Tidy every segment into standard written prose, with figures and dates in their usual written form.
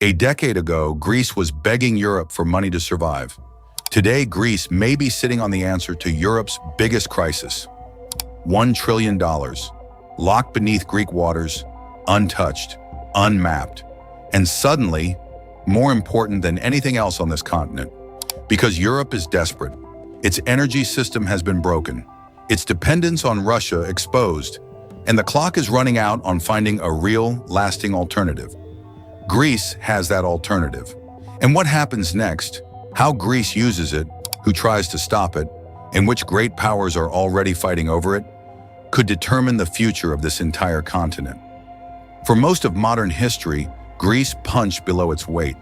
A decade ago, Greece was begging Europe for money to survive. Today, Greece may be sitting on the answer to Europe's biggest crisis. $1 trillion, locked beneath Greek waters, untouched, unmapped, and suddenly, more important than anything else on this continent. Because Europe is desperate. Its energy system has been broken, its dependence on Russia exposed, and the clock is running out on finding a real, lasting alternative. Greece has that alternative. And what happens next, how Greece uses it, who tries to stop it, and which great powers are already fighting over it, could determine the future of this entire continent. For most of modern history, Greece punched below its weight.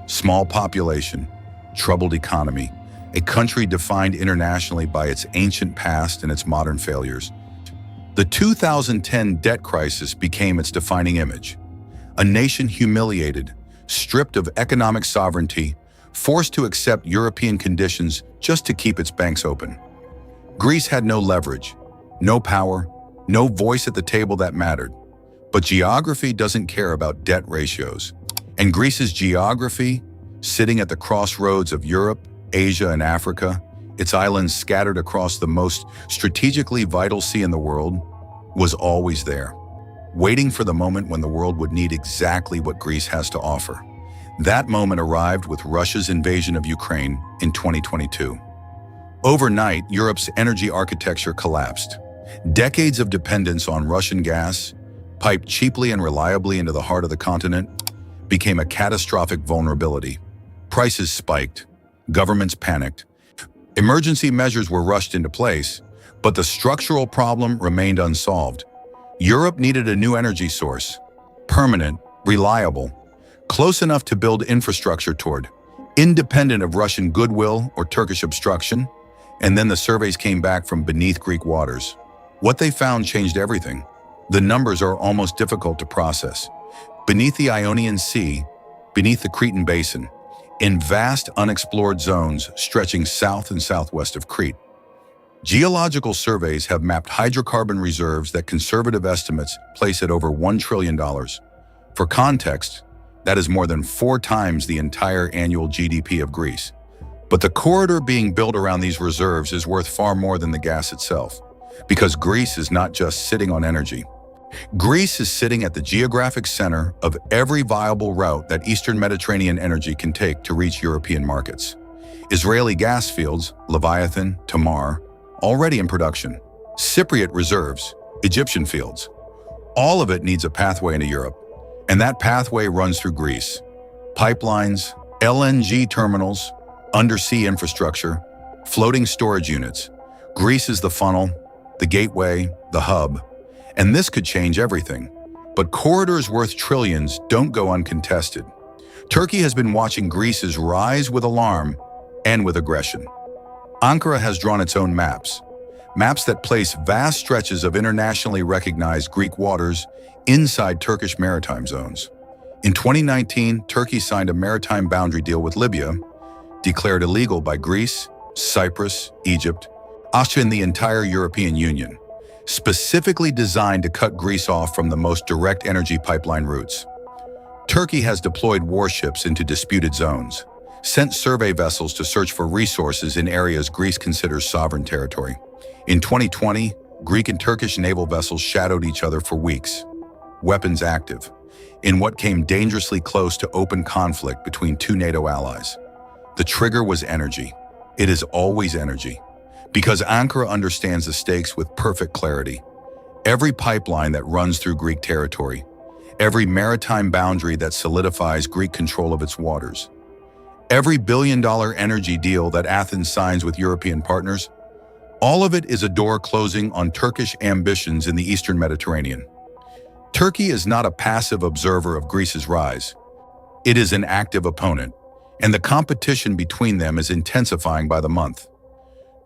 Small population, troubled economy, a country defined internationally by its ancient past and its modern failures. The 2010 debt crisis became its defining image. A nation humiliated, stripped of economic sovereignty, forced to accept European conditions just to keep its banks open. Greece had no leverage, no power, no voice at the table that mattered. But geography doesn't care about debt ratios. And Greece's geography, sitting at the crossroads of Europe, Asia, and Africa, its islands scattered across the most strategically vital sea in the world, was always there, waiting for the moment when the world would need exactly what Greece has to offer. That moment arrived with Russia's invasion of Ukraine in 2022. Overnight, Europe's energy architecture collapsed. Decades of dependence on Russian gas, piped cheaply and reliably into the heart of the continent, became a catastrophic vulnerability. Prices spiked, governments panicked. Emergency measures were rushed into place, but the structural problem remained unsolved. Europe needed a new energy source, permanent, reliable, close enough to build infrastructure toward, independent of Russian goodwill or Turkish obstruction, and then the surveys came back from beneath Greek waters. What they found changed everything. The numbers are almost difficult to process. Beneath the Ionian Sea, beneath the Cretan Basin, in vast unexplored zones stretching south and southwest of Crete. Geological surveys have mapped hydrocarbon reserves that conservative estimates place at over $1 trillion. For context, that is more than 4 times the entire annual GDP of Greece. But the corridor being built around these reserves is worth far more than the gas itself, because Greece is not just sitting on energy. Greece is sitting at the geographic center of every viable route that Eastern Mediterranean energy can take to reach European markets. Israeli gas fields, Leviathan, Tamar, already in production. Cypriot reserves, Egyptian fields. All of it needs a pathway into Europe, and that pathway runs through Greece. Pipelines, LNG terminals, undersea infrastructure, floating storage units. Greece is the funnel, the gateway, the hub. And this could change everything. But corridors worth trillions don't go uncontested. Turkey has been watching Greece's rise with alarm and with aggression. Ankara has drawn its own maps that place vast stretches of internationally recognized Greek waters inside Turkish maritime zones. In 2019, Turkey signed a maritime boundary deal with Libya, declared illegal by Greece, Cyprus, Egypt, Austria, and the entire European Union, specifically designed to cut Greece off from the most direct energy pipeline routes. Turkey has deployed warships into disputed zones, sent survey vessels to search for resources in areas Greece considers sovereign territory. In 2020, Greek and Turkish naval vessels shadowed each other for weeks, weapons active, in what came dangerously close to open conflict between 2 NATO allies. The trigger was energy. It is always energy. Because Ankara understands the stakes with perfect clarity. Every pipeline that runs through Greek territory, every maritime boundary that solidifies Greek control of its waters, every billion-dollar energy deal that Athens signs with European partners, all of it is a door closing on Turkish ambitions in the Eastern Mediterranean. Turkey is not a passive observer of Greece's rise. It is an active opponent, and the competition between them is intensifying by the month.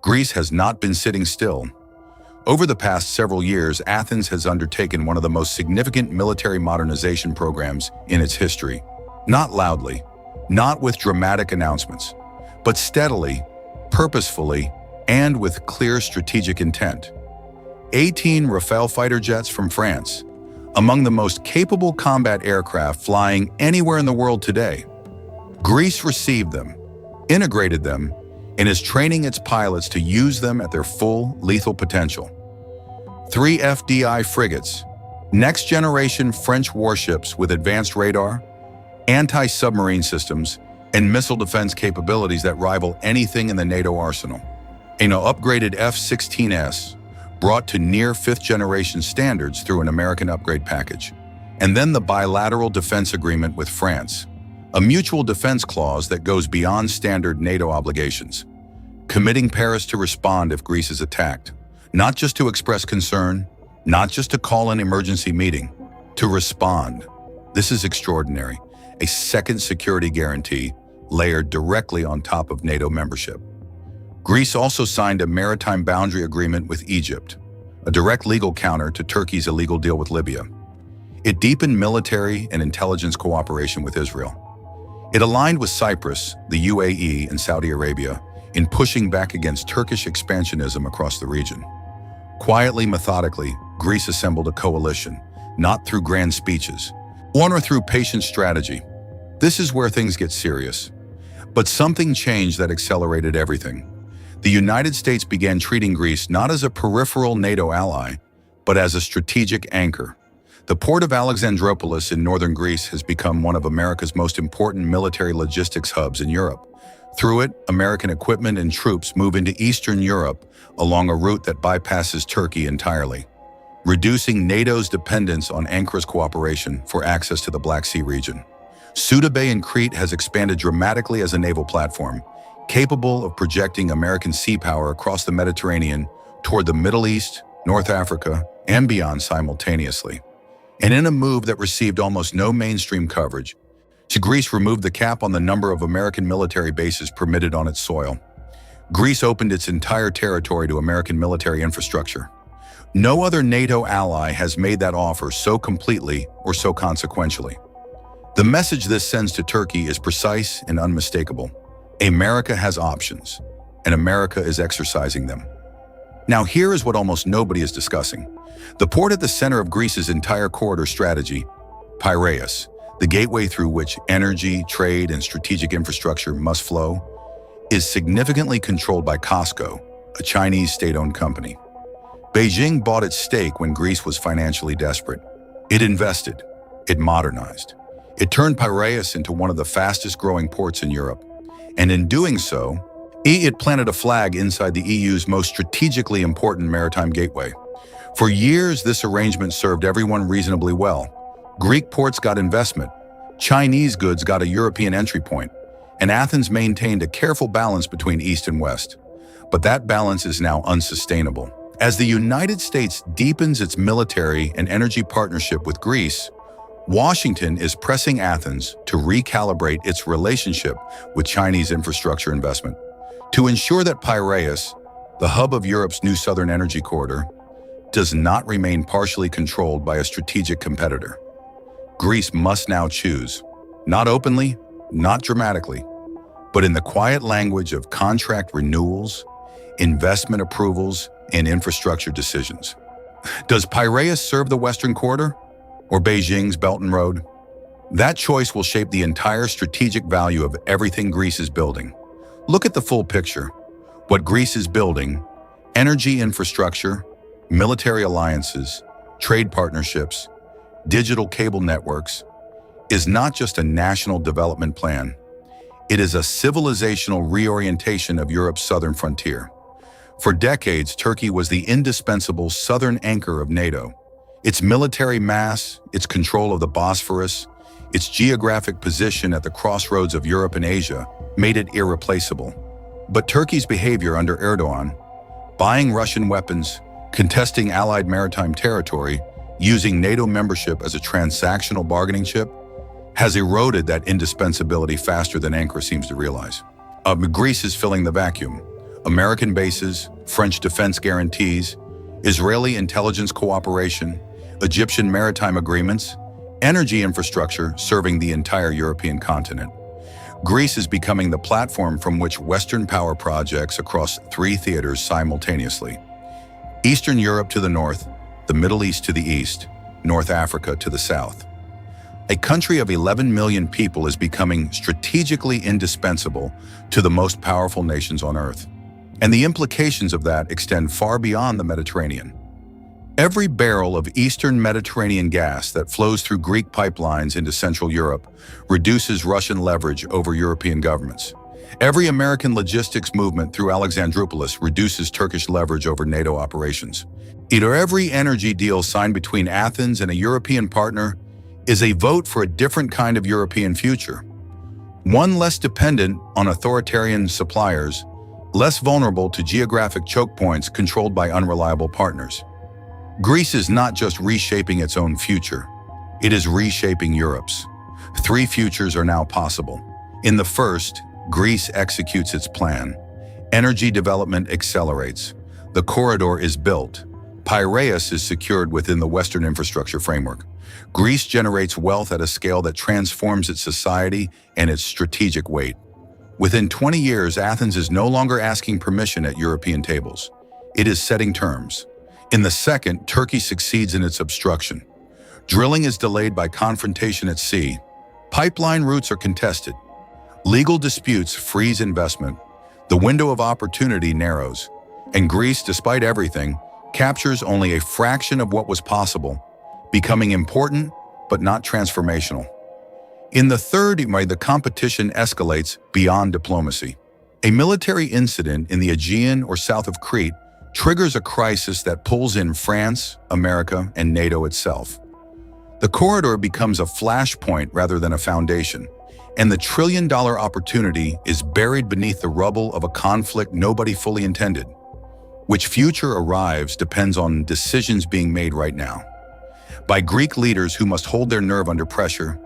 Greece has not been sitting still. Over the past several years, Athens has undertaken one of the most significant military modernization programs in its history. Not loudly, not with dramatic announcements, but steadily, purposefully, and with clear strategic intent. 18 Rafale fighter jets from France, among the most capable combat aircraft flying anywhere in the world today. Greece received them, integrated them, and is training its pilots to use them at their full lethal potential. 3 FDI frigates, next-generation French warships with advanced radar, anti-submarine systems, and missile defense capabilities that rival anything in the NATO arsenal. An upgraded F-16S, brought to near 5th-generation standards through an American upgrade package. And then the bilateral defense agreement with France, a mutual defense clause that goes beyond standard NATO obligations, committing Paris to respond if Greece is attacked, not just to express concern, not just to call an emergency meeting, to respond. This is extraordinary, a second security guarantee layered directly on top of NATO membership. Greece also signed a maritime boundary agreement with Egypt, a direct legal counter to Turkey's illegal deal with Libya. It deepened military and intelligence cooperation with Israel. It aligned with Cyprus, the UAE, and Saudi Arabia in pushing back against Turkish expansionism across the region. Quietly, methodically, Greece assembled a coalition, not through grand speeches, or through patient strategy. This is where things get serious. But something changed that accelerated everything. The United States began treating Greece not as a peripheral NATO ally, but as a strategic anchor. The port of Alexandroupolis in northern Greece has become one of America's most important military logistics hubs in Europe. Through it, American equipment and troops move into Eastern Europe along a route that bypasses Turkey entirely, reducing NATO's dependence on Ankaras cooperation for access to the Black Sea region. Suda Bay in Crete has expanded dramatically as a naval platform, capable of projecting American sea power across the Mediterranean toward the Middle East, North Africa, and beyond simultaneously. And in a move that received almost no mainstream coverage, Greece removed the cap on the number of American military bases permitted on its soil. Greece opened its entire territory to American military infrastructure. No other NATO ally has made that offer so completely or so consequentially. The message this sends to Turkey is precise and unmistakable. America has options, and America is exercising them. Now here is what almost nobody is discussing. The port at the center of Greece's entire corridor strategy, Piraeus, the gateway through which energy, trade, and strategic infrastructure must flow, is significantly controlled by COSCO, a Chinese state-owned company. Beijing bought its stake when Greece was financially desperate. It invested, it modernized. It turned Piraeus into one of the fastest-growing ports in Europe. And in doing so, it planted a flag inside the EU's most strategically important maritime gateway. For years, this arrangement served everyone reasonably well. Greek ports got investment, Chinese goods got a European entry point, and Athens maintained a careful balance between East and West. But that balance is now unsustainable. As the United States deepens its military and energy partnership with Greece, Washington is pressing Athens to recalibrate its relationship with Chinese infrastructure investment to ensure that Piraeus, the hub of Europe's new southern energy corridor, does not remain partially controlled by a strategic competitor. Greece must now choose, not openly, not dramatically, but in the quiet language of contract renewals, investment approvals, and infrastructure decisions. Does Piraeus serve the Western Corridor or Beijing's Belt and Road? That choice will shape the entire strategic value of everything Greece is building. Look at the full picture. What Greece is building: energy infrastructure, military alliances, trade partnerships, digital cable networks, is not just a national development plan. It is a civilizational reorientation of Europe's southern frontier. For decades, Turkey was the indispensable southern anchor of NATO. Its military mass, its control of the Bosphorus, its geographic position at the crossroads of Europe and Asia made it irreplaceable. But Turkey's behavior under Erdogan, buying Russian weapons, contesting Allied maritime territory, using NATO membership as a transactional bargaining chip, has eroded that indispensability faster than Ankara seems to realize. Greece is filling the vacuum. American bases, French defense guarantees, Israeli intelligence cooperation, Egyptian maritime agreements, energy infrastructure serving the entire European continent. Greece is becoming the platform from which Western power projects across 3 theaters simultaneously. Eastern Europe to the north, the Middle East to the east, North Africa to the south. A country of 11 million people is becoming strategically indispensable to the most powerful nations on Earth. And the implications of that extend far beyond the Mediterranean. Every barrel of Eastern Mediterranean gas that flows through Greek pipelines into Central Europe reduces Russian leverage over European governments. Every American logistics movement through Alexandroupolis reduces Turkish leverage over NATO operations. Every energy deal signed between Athens and a European partner is a vote for a different kind of European future. One less dependent on authoritarian suppliers, less vulnerable to geographic choke points controlled by unreliable partners. Greece is not just reshaping its own future, it is reshaping Europe's. 3 futures are now possible. In the first, Greece executes its plan. Energy development accelerates. The corridor is built. Piraeus is secured within the Western infrastructure framework. Greece generates wealth at a scale that transforms its society and its strategic weight. Within 20 years, Athens is no longer asking permission at European tables. It is setting terms. In the second, Turkey succeeds in its obstruction. Drilling is delayed by confrontation at sea. Pipeline routes are contested. Legal disputes freeze investment. The window of opportunity narrows. And Greece, despite everything, captures only a fraction of what was possible, becoming important but not transformational. In the third, the competition escalates beyond diplomacy. A military incident in the Aegean or south of Crete triggers a crisis that pulls in France, America, and NATO itself. The corridor becomes a flashpoint rather than a foundation, and the trillion-dollar opportunity is buried beneath the rubble of a conflict nobody fully intended. Which future arrives depends on decisions being made right now. By Greek leaders who must hold their nerve under pressure,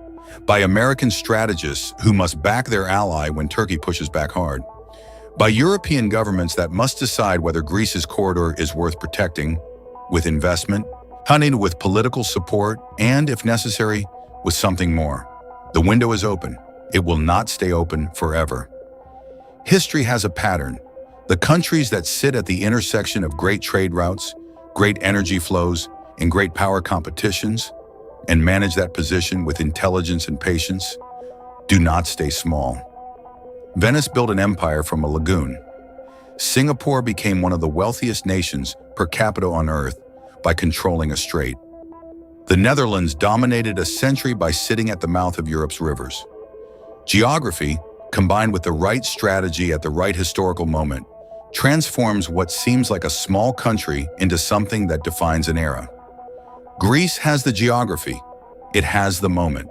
by American strategists who must back their ally when Turkey pushes back hard, by European governments that must decide whether Greece's corridor is worth protecting, with investment, hunting with political support, and, if necessary, with something more. The window is open. It will not stay open forever. History has a pattern. The countries that sit at the intersection of great trade routes, great energy flows, and great power competitions, and manage that position with intelligence and patience, do not stay small. Venice built an empire from a lagoon. Singapore became one of the wealthiest nations per capita on Earth by controlling a strait. The Netherlands dominated a century by sitting at the mouth of Europe's rivers. Geography, combined with the right strategy at the right historical moment, transforms what seems like a small country into something that defines an era. Greece has the geography. It has the moment.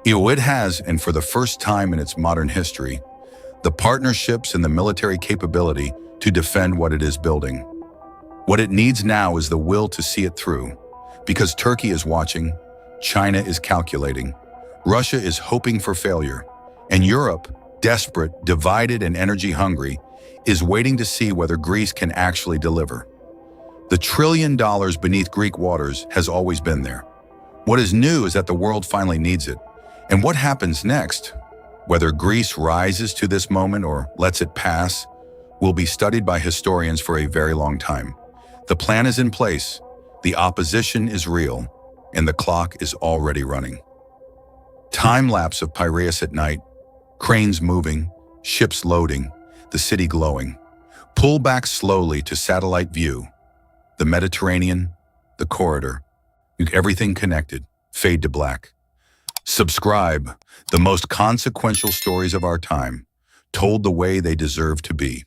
It has, and for the first time in its modern history, the partnerships and the military capability to defend what it is building. What it needs now is the will to see it through, because Turkey is watching, China is calculating, Russia is hoping for failure, and Europe, desperate, divided, and energy-hungry, is waiting to see whether Greece can actually deliver. The $1 trillion beneath Greek waters has always been there. What is new is that the world finally needs it. And what happens next, whether Greece rises to this moment or lets it pass, will be studied by historians for a very long time. The plan is in place, the opposition is real, and the clock is already running. Time lapse of Piraeus at night, cranes moving, ships loading, the city glowing. Pull back slowly to satellite view. The Mediterranean, the corridor, everything connected, fade to black. Subscribe, the most consequential stories of our time, told the way they deserve to be.